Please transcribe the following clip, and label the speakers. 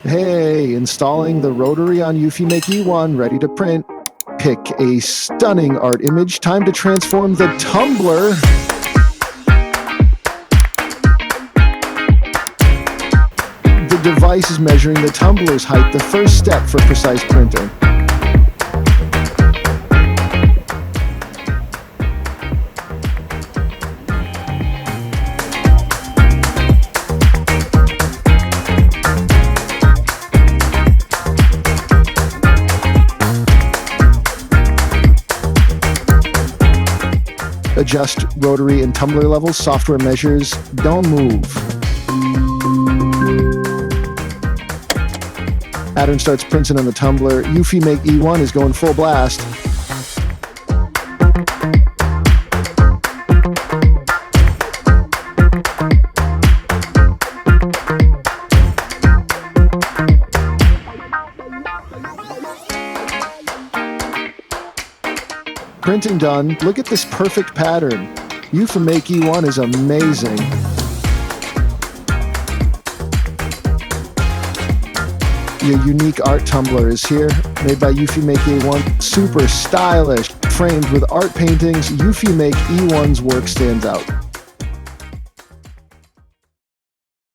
Speaker 1: Hey, installing the Rotary on eufyMake E1, ready to print. Pick a stunning art image. Time to transform the tumbler. The device is measuring the tumbler's height, the first step for precise printing. Adjust rotary and tumbler levels, software measures, don't move. Pattern starts printing on the tumbler. eufyMake E1 is going full blast. Printing done. Look at this perfect pattern. eufyMake E1 is amazing. Your unique art tumbler is here, made by eufyMake E1. Super stylish, framed with art paintings. eufyMake E1's work stands out.